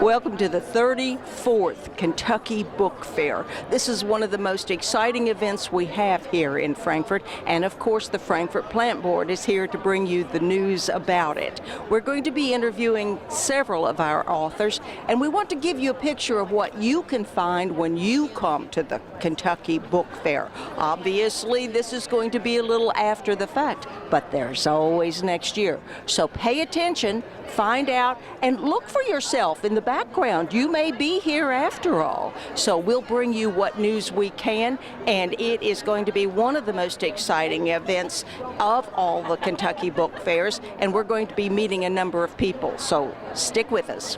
Welcome to the 34th Kentucky Book Fair. This is one of the most exciting events we have here in Frankfort, and of course the Frankfort Plant Board is here to bring you the news about it. We're going to be interviewing several of our authors, and we want to give you a picture of what you can find when you come to the Kentucky Book Fair. Obviously, this is going to be a little after the fact, but there's always next year. So pay attention, find out, and look for yourself in the background. You may be here after all. So we'll bring you what news we can, and it is going to be one of the most exciting events of all the Kentucky Book Fairs, and we're going to be meeting a number of people, so stick with us.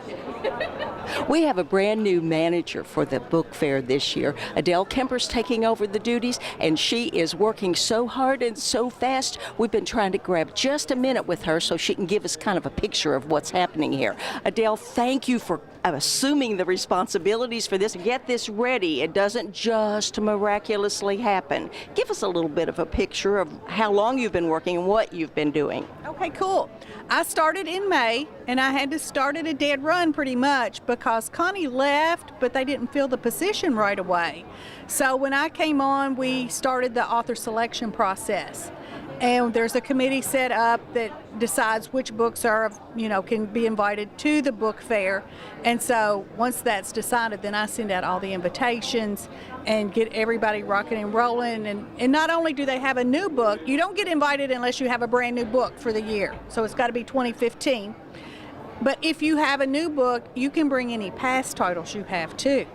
We have a brand new manager for the book fair this year. Adele Kemper's taking over the duties, and she is working so hard and so fast. We've been trying to grab just a minute with her so she can give us kind of a picture of what's happening here. Adele, thank you for assuming the responsibilities for this. Get this ready. It doesn't just miraculously happen. Give us a little bit of a picture of how long you've been working and what you've been doing. Okay, cool. I started in May, and I had to start at a dead run pretty much because Connie left, but they didn't fill the position right away. So when I came on, we started the author selection process. And there's a committee set up that decides which books are, can be invited to the book fair. And so once that's decided, then I send out all the invitations and get everybody rocking and rolling. And not only do they have a new book, you don't get invited unless you have a brand new book for the year. So it's got to be 2015. But if you have a new book, you can bring any past titles you have too.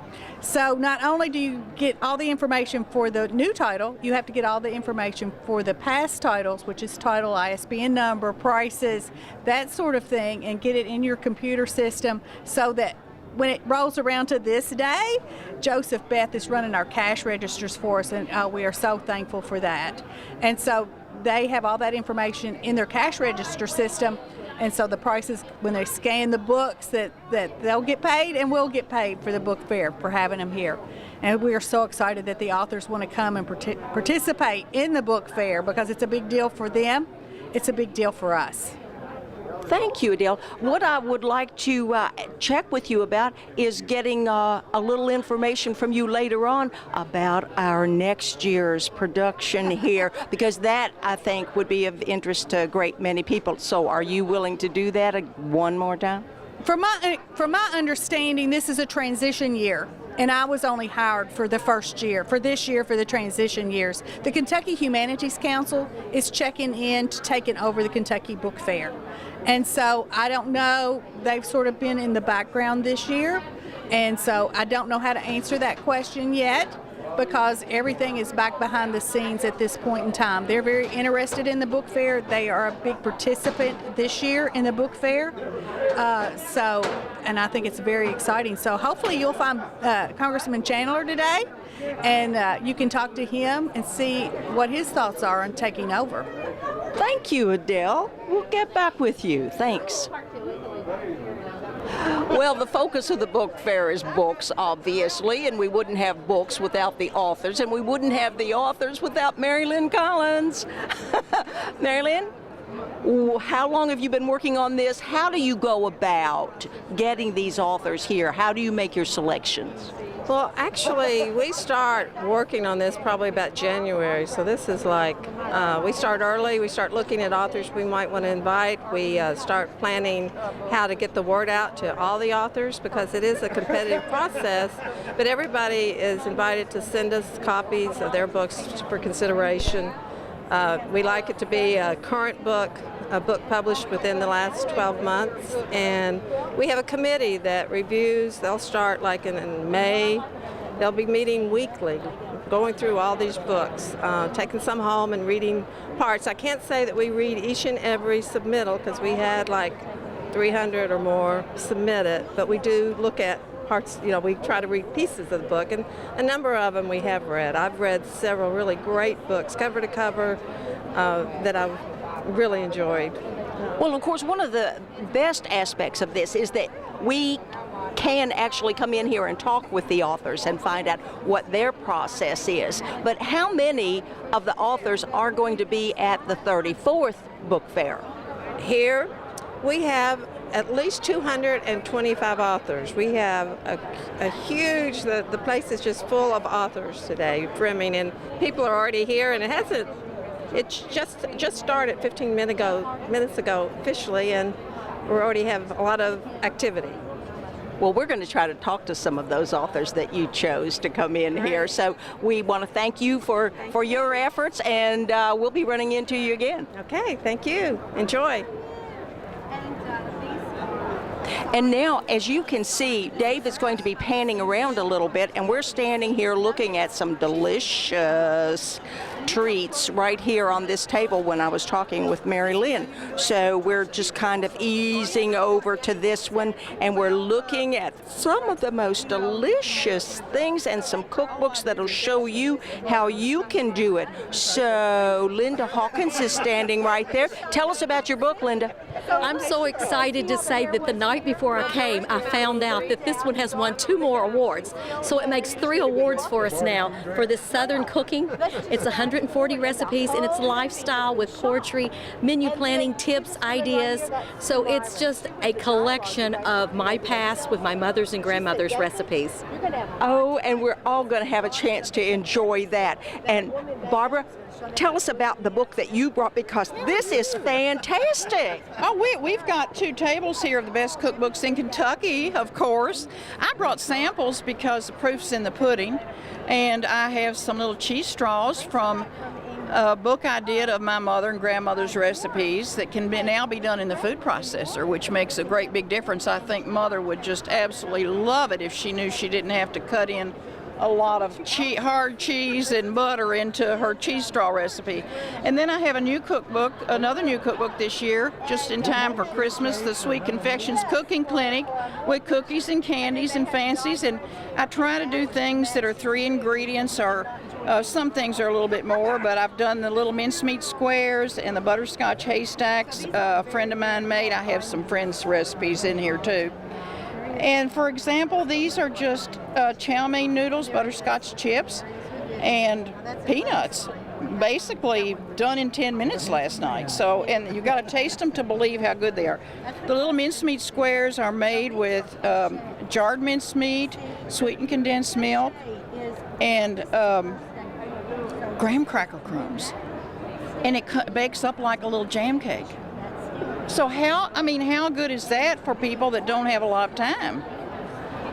So not only do you get all the information for the new title, you have to get all the information for the past titles, which is title, ISBN number, prices, that sort of thing, and get it in your computer system so that when it rolls around to this day, Joseph Beth is running our cash registers for us, and we are so thankful for that. And so they have all that information in their cash register system. And so the prices, when they scan the books, that they'll get paid and we'll get paid for the book fair for having them here. And we are so excited that the authors want to come and participate in the book fair because it's a big deal for them. It's a big deal for us. Thank you, Adele. What I would like to check with you about is getting a little information from you later on about our next year's production here, because that, I think, would be of interest to a great many people. So are you willing to do that one more time? From my understanding, this is a transition year, and I was only hired for the first year, for this year, for the transition years. The Kentucky Humanities Council is checking in to taking over the Kentucky Book Fair. And so I don't know, they've sort of been in the background this year, and so I don't know how to answer that question yet because everything is back behind the scenes at this point in time. They're very interested in the book fair. They are a big participant this year in the book fair. And I think it's very exciting. So hopefully you'll find Congressman Chandler today, and you can talk to him and see what his thoughts are on taking over. Thank you, Adele. We'll get back with you. Thanks. Well, the focus of the book fair is books, obviously, and we wouldn't have books without the authors, and we wouldn't have the authors without Mary Lynn Collins. Mary Lynn, how long have you been working on this? How do you go about getting these authors here? How do you make your selections? Well, actually, we start working on this probably about January, so this is like, we start early, we start looking at authors we might want to invite, we start planning how to get the word out to all the authors because it is a competitive process, but everybody is invited to send us copies of their books for consideration. We like it to be a current book, a book published within the last 12 months, and we have a committee that reviews. They'll start like in May. They'll be meeting weekly, going through all these books, taking some home and reading parts. I can't say that we read each and every submittal because we had like 300 or more submitted, but we do look at parts, we try to read pieces of the book, and a number of them we have read. I've read several really great books, cover to cover, that I've really enjoyed. Well, of course, one of the best aspects of this is that we can actually come in here and talk with the authors and find out what their process is. But how many of the authors are going to be at the 34th book fair? Here we have at least 225 authors. We have a huge, the place is just full of authors today, brimming, and people are already here, and it's just started 15 minutes ago officially, and we already have a lot of activity. Well, we're going to try to talk to some of those authors that you chose to come in here. So we want to thank you for your efforts, and we'll be running into you again. Okay, thank you. Enjoy. And now, as you can see, Dave is going to be panning around a little bit, and we're standing here looking at some delicious treats right here on this table when I was talking with Mary Lynn. So we're just kind of easing over to this one, and we're looking at some of the most delicious things and some cookbooks that'll show you how you can do it. So Linda Hawkins is standing right there. Tell us about your book, Linda. I'm so excited to say that the night before I came, I found out that this one has won 2 more awards. So it makes 3 awards for us now for this Southern cooking. It's 140 recipes, and it's lifestyle with poetry, menu planning, tips, ideas. So it's just a collection of my past with my mother's and grandmother's recipes. Oh, and we're all going to have a chance to enjoy that. And Barbara, tell us about the book that you brought, because this is fantastic. Oh, we've got 2 tables here of the best cookbooks in Kentucky, of course. I brought samples because the proof's in the pudding, and I have some little cheese straws from a book I did of my mother and grandmother's recipes that can now be done in the food processor, which makes a great big difference. I think Mother would just absolutely love it if she knew she didn't have to cut in a lot of hard cheese and butter into her cheese straw recipe. And then I have a new cookbook, another new cookbook this year, just in time for Christmas, the Sweet Confections Cooking Clinic, with cookies and candies and fancies. And I try to do things that are 3 ingredients, or some things are a little bit more, but I've done the little mincemeat squares and the butterscotch haystacks a friend of mine made. I have some friends' recipes in here too. And for example, these are just chow mein noodles, butterscotch chips, and peanuts, basically done in 10 minutes last night. So, and you got to taste them to believe how good they are. The little mincemeat squares are made with jarred mincemeat, sweetened condensed milk, and graham cracker crumbs. And it bakes up like a little jam cake. So how good is that for people that don't have a lot of time?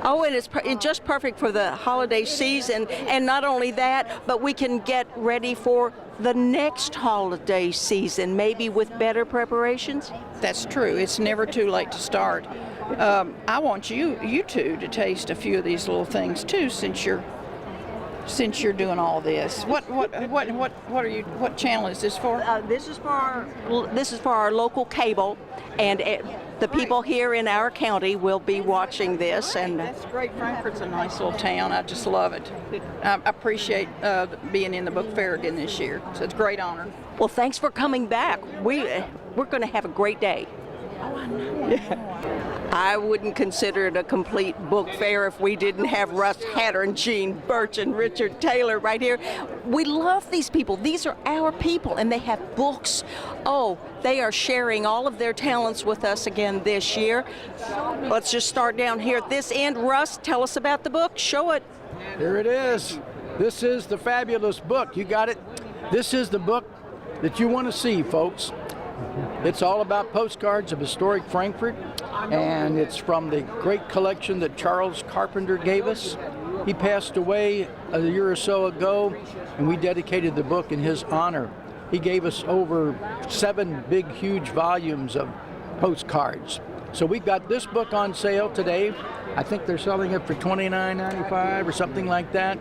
Oh, and it's just perfect for the holiday season. And not only that, but we can get ready for the next holiday season, maybe with better preparations. That's true. It's never too late to start. I want you two to taste a few of these little things too, since you're doing all this. What channel is this for? This is for our local cable, and the people here in our county will be watching this. And that's great. Frankfurt's a nice little town. I just love it. I appreciate being in the book fair again this year. So it's a great honor. Well, thanks for coming back. We're going to have a great day. Oh, I know. Yeah. I wouldn't consider it a complete book fair if we didn't have Russ Hatter and Jean Birch and Richard Taylor right here. We love these people. These are our people, and they have books. Oh, they are sharing all of their talents with us again this year. Let's just start down here at this end. Russ, tell us about the book. Show it. Here it is. This is the fabulous book. You got it? This is the book that you want to see, folks. It's all about postcards of historic Frankfort, and it's from the great collection that Charles Carpenter gave us. He passed away a year or so ago, and we dedicated the book in his honor. He gave us over 7 big, huge volumes of postcards. So we've got this book on sale today. I think they're selling it for $29.95 or something like that.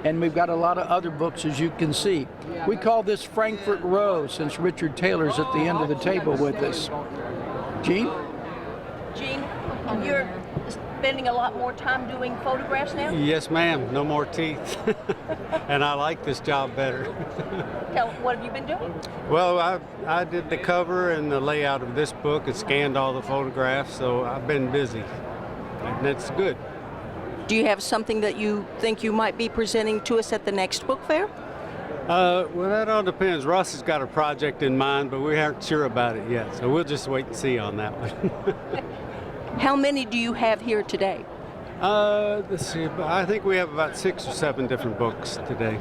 And we've got a lot of other books, as you can see. We call this Frankfort Row, since Richard Taylor's at the end of the table with us. Jean, you're spending a lot more time doing photographs now? Yes, ma'am. No more teeth. And I like this job better. What have you been doing? Well, I did the cover and the layout of this book and scanned all the photographs, so I've been busy. And that's good. Do you have something that you think you might be presenting to us at the next book fair? Well, that all depends. Russ has got a project in mind, but we aren't sure about it yet, so we'll just wait and see on that one. How many do you have here today? Let's see. I think we have about 6 or 7 different books today.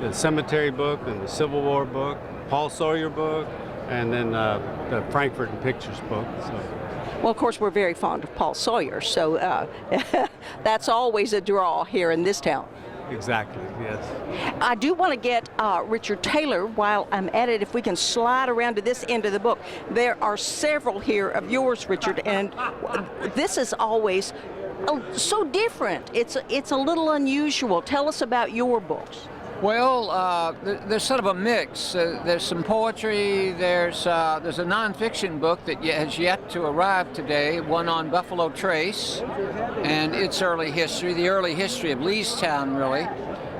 The cemetery book and the Civil War book, Paul Sawyer book, and then the Frankfurt and Pictures book. So. Well, of course, we're very fond of Paul Sawyer, so that's always a draw here in this town. Exactly, yes. I do want to get Richard Taylor, while I'm at it, if we can slide around to this end of the book. There are several here of yours, Richard, and this is always so different. It's a little unusual. Tell us about your books. Well, there's sort of a mix. There's some poetry. There's a nonfiction book that has yet to arrive today, one on Buffalo Trace and its early history, the early history of Leestown, really.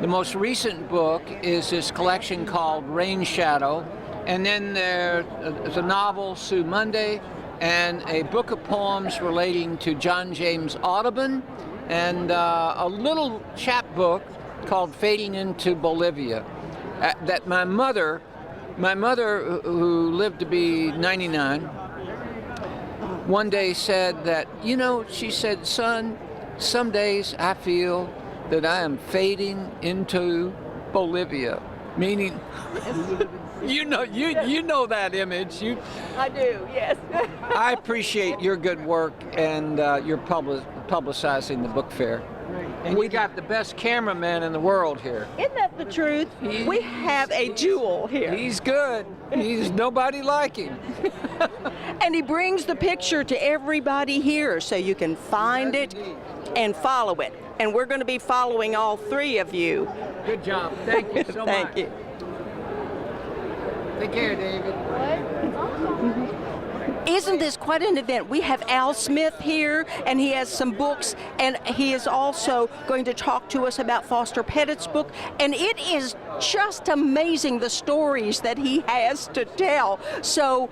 The most recent book is this collection called Rain Shadow, and then there's a novel, Sue Monday, and a book of poems relating to John James Audubon, and a little chapbook called Fading into Bolivia, that my mother who lived to be 99, one day said that, you know, she said, son, some days I feel that I am fading into Bolivia, meaning, you know that image. I do, yes. I appreciate your good work and your publicizing the book fair. And we got the best cameraman in the world here. Isn't that the truth? We have a jewel here. He's good. He's nobody like him. And he brings the picture to everybody here so you can find it and follow it. And we're going to be following all 3 of you. Good job. Thank you so much. Thank you. Take care, David. Isn't this quite an event? We have Al Smith here, and he has some books, and he is also going to talk to us about Foster Pettit's book, and it is just amazing the stories that he has to tell. So,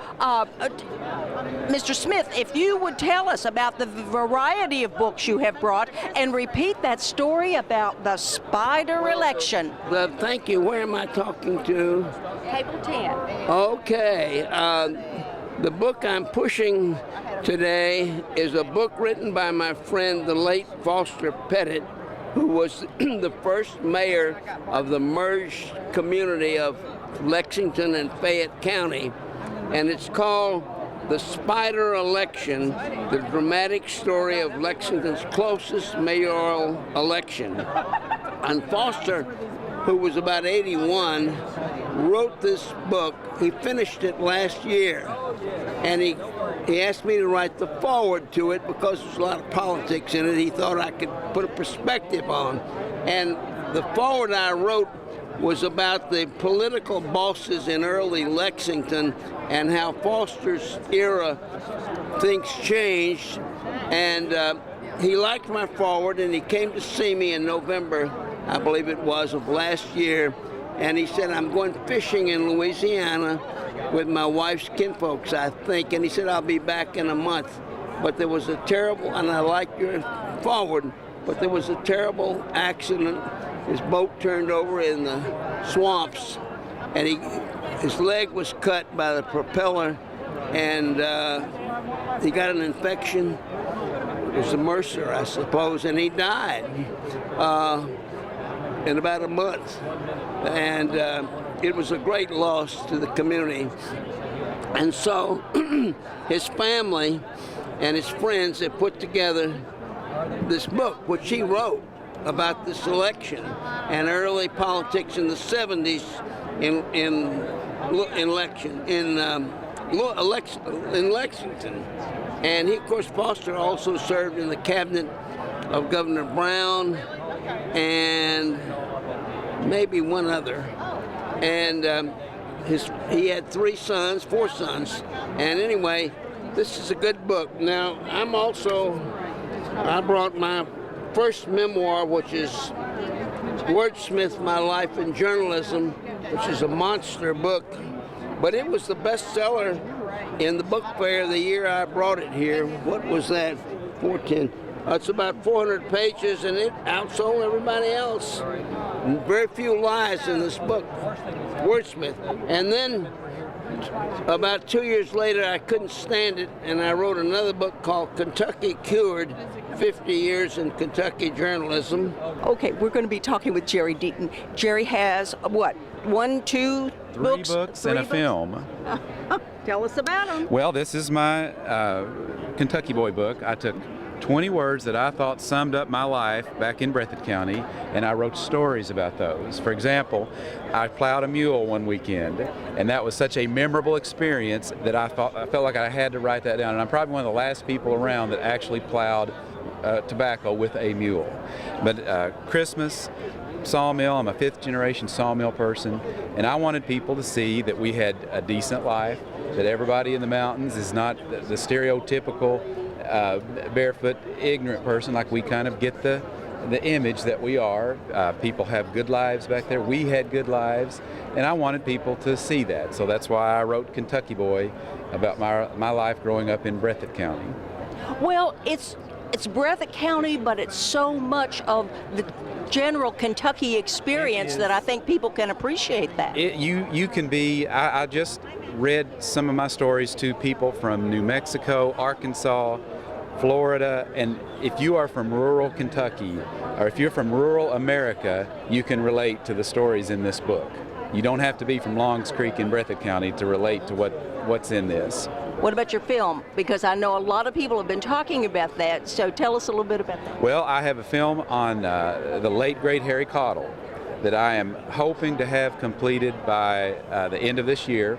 Mr. Smith, if you would tell us about the variety of books you have brought, and repeat that story about the spider election. Well, thank you. Where am I talking to? Table 10. Okay. The book I'm pushing today is a book written by my friend, the late Foster Pettit, who was the first mayor of the merged community of Lexington and Fayette County. And it's called The Spider Election, the dramatic story of Lexington's closest mayoral election. And Foster, who was about 81, wrote this book. He finished it last year. And he asked me to write the foreword to it because there's a lot of politics in it. He thought I could put a perspective on. And the foreword I wrote was about the political bosses in early Lexington and how Foster's era things changed. And he liked my foreword, and he came to see me in November, I believe it was, of last year. And he said, I'm going fishing in Louisiana with my wife's kinfolks, I think. And he said, I'll be back in a month. But there was a terrible, and I like your forward, but there was a terrible accident. His boat turned over in the swamps, and his leg was cut by the propeller, and he got an infection. It was a MRSA, I suppose, and he died in about a month. And it was a great loss to the community. And so his family and his friends have put together this book, which he wrote about this election and early politics in the 70s in Lexington. And he, of course, Foster also served in the cabinet of Governor Brown and maybe one other. And he had 4 sons. And anyway, this is a good book. Now, I brought my first memoir, which is Wordsmith, My Life in Journalism, which is a monster book. But it was the bestseller in the book fair the year I brought it here. What was that? 410. It's about 400 pages, and it outsold everybody else. Very few lies in this book, Wordsmith. And then about 2 years later, I couldn't stand it, and I wrote another book called Kentucky Cured, 50 Years in Kentucky Journalism. Okay, we're going to be talking with Jerry Deaton. Jerry has, what, 1, 2 Three books? books and a film. Tell us about them. Well, this is my Kentucky Boy book. I took 20 words that I thought summed up my life back in Breathitt County, and I wrote stories about those. For example, I plowed a mule one weekend, and that was such a memorable experience that I felt like I had to write that down. And I'm probably one of the last people around that actually plowed tobacco with a mule. But Christmas, sawmill, I'm a 5th generation sawmill person, and I wanted people to see that we had a decent life, that everybody in the mountains is not the stereotypical barefoot, ignorant person like we kind of get the image that we are. People have good lives back there. We had good lives, and I wanted people to see that. So that's why I wrote Kentucky Boy about my life growing up in Breathitt County. Well, it's Breathitt County, but it's so much of the general Kentucky experience that I think people can appreciate that. You can be, I just read some of my stories to people from New Mexico, Arkansas, Florida, and if you are from rural Kentucky, or if you're from rural America, you can relate to the stories in this book. You don't have to be from Longs Creek in Breathitt County to relate to what's in this. What about your film? Because I know a lot of people have been talking about that, so tell us a little bit about that. Well, I have a film on the late, great Harry Cottle that I am hoping to have completed by the end of this year.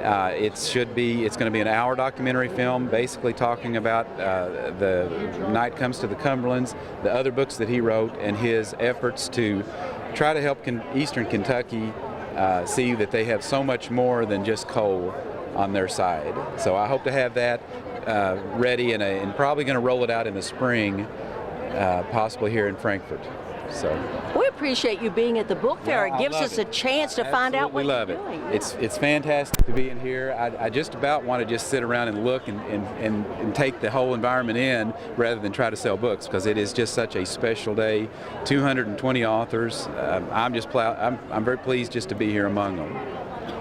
It's going to be an hour documentary film basically talking about the Night Comes to the Cumberlands, the other books that he wrote, and his efforts to try to help Eastern Kentucky see that they have so much more than just coal on their side. So I hope to have that ready and probably going to roll it out in the spring, possibly here in Frankfort. So we appreciate you being at the book fair. Well, it gives us a chance to find out what you're doing. It's fantastic to be in here. I just about want to just sit around and look and take the whole environment in rather than try to sell books, because it is just such a special day. 220 authors. I'm very pleased just to be here among them.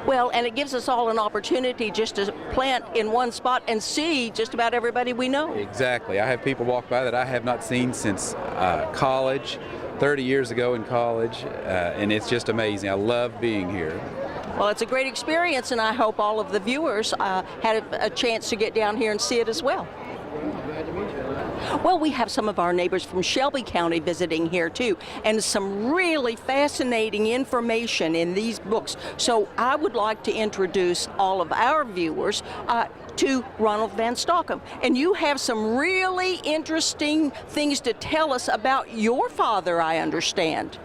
Well, and it gives us all an opportunity just to plant in one spot and see just about everybody we know. Exactly. I have people walk by that I have not seen since college, 30 years ago in college, and it's just amazing. I love being here. Well, it's a great experience, and I hope all of the viewers had a chance to get down here and see it as well. Well, we have some of our neighbors from Shelby County visiting here too, and some really fascinating information in these books. So I would like to introduce all of our viewers to Ronald Van Stockham. And you have some really interesting things to tell us about your father, I understand.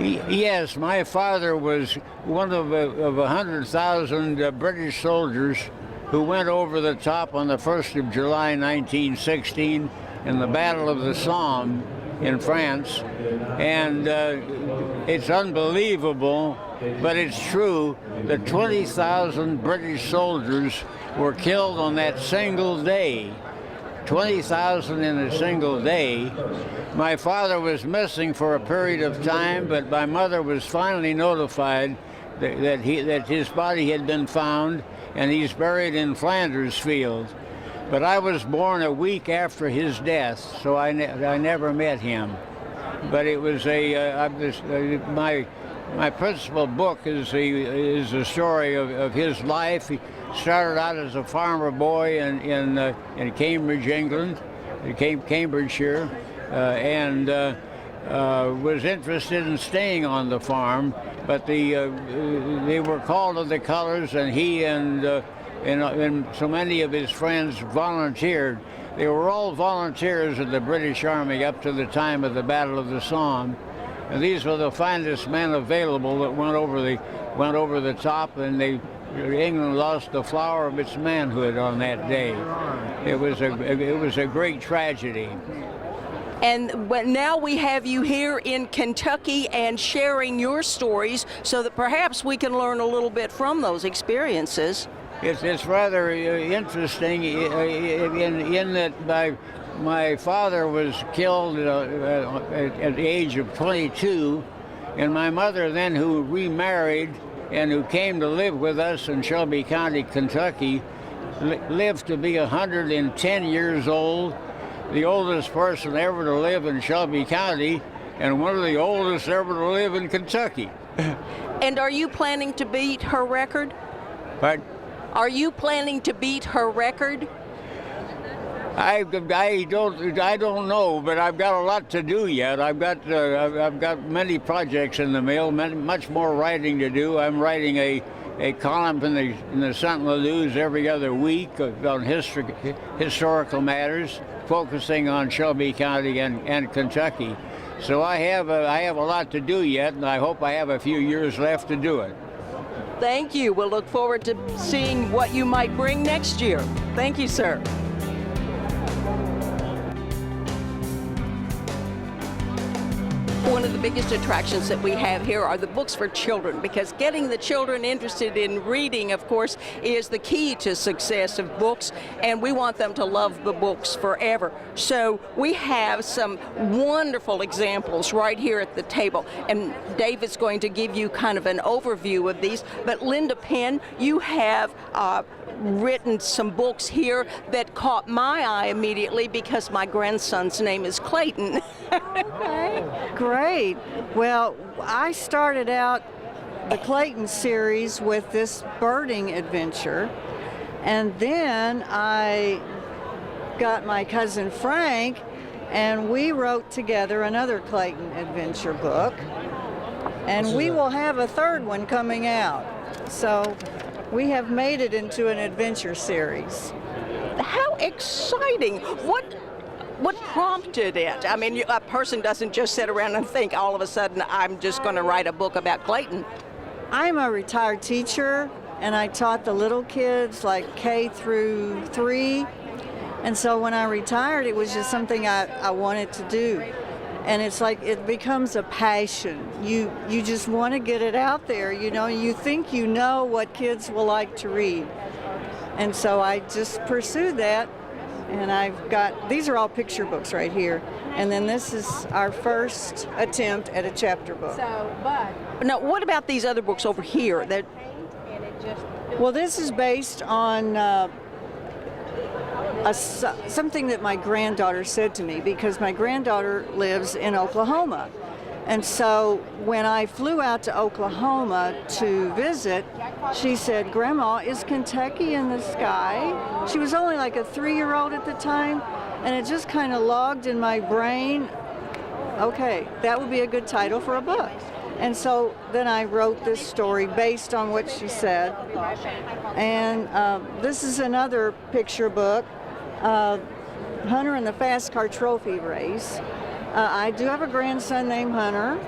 Yes, my father was one of 100,000 British soldiers who went over the top on the 1st of July 1916 in the Battle of the Somme in France. And it's unbelievable, but it's true that 20,000 British soldiers were killed on that single day. 20,000 in a single day. My father was missing for a period of time, but my mother was finally notified that his body had been found, and he's buried in Flanders Field. But I was born a week after his death, so I never met him. But it was my principal book is the story of his life. He started out as a farmer boy in Cambridge, England, Cambridgeshire, and was interested in staying on the farm. But they were called to the colors, and he and so many of his friends volunteered. They were all volunteers of the British Army up to the time of the Battle of the Somme. And these were the finest men available that went over the top, and England lost the flower of its manhood on that day. It was a great tragedy. And now we have you here in Kentucky and sharing your stories so that perhaps we can learn a little bit from those experiences. It's rather interesting in that my father was killed at the age of 22, and my mother then, who remarried, and who came to live with us in Shelby County, Kentucky, lived to be 110 years old, the oldest person ever to live in Shelby County, and one of the oldest ever to live in Kentucky. And are you planning to beat her record? But Are you planning to beat her record? I don't know, but I've got a lot to do yet. I've got many projects in the mail, much more writing to do. I'm writing a column in the Sentinel News every other week on historical matters, focusing on Shelby County and Kentucky. So I have a lot to do yet, and I hope I have a few years left to do it. Thank you. We'll look forward to seeing what you might bring next year. Thank you, sir. One of the biggest attractions that we have here are the books for children, because getting the children interested in reading, of course, is the key to success of books, and we want them to love the books forever. So we have some wonderful examples right here at the table, and David's going to give you kind of an overview of these. But Linda Penn, you have written some books here that caught my eye immediately because my grandson's name is Clayton. Great. Well, I started out the Clayton series with this birding adventure, and then I got my cousin Frank, and we wrote together another Clayton adventure book, and we will have a third one coming out. So we have made it into an adventure series. How exciting! What prompted it? I mean, a person doesn't just sit around and think all of a sudden, I'm just going to write a book about Clayton. I'm a retired teacher, and I taught the little kids like K through 3. And so when I retired, it was just something I wanted to do. And it's like it becomes a passion. You just want to get it out there, you know. You think you know what kids will like to read. And so I just pursued that. And I've got, these are all picture books right here. And then this is our first attempt at a chapter book. Now, what about these other books over here? Well, this is based on something that my granddaughter said to me, because my granddaughter lives in Oklahoma. And so when I flew out to Oklahoma to visit, she said, "Grandma, is Kentucky in the sky?" She was only like a 3-year-old at the time, and it just kind of logged in my brain, okay, that would be a good title for a book. And so then I wrote this story based on what she said. And this is another picture book, Hunter and the Fast Car Trophy Race. I do have a grandson named Hunter,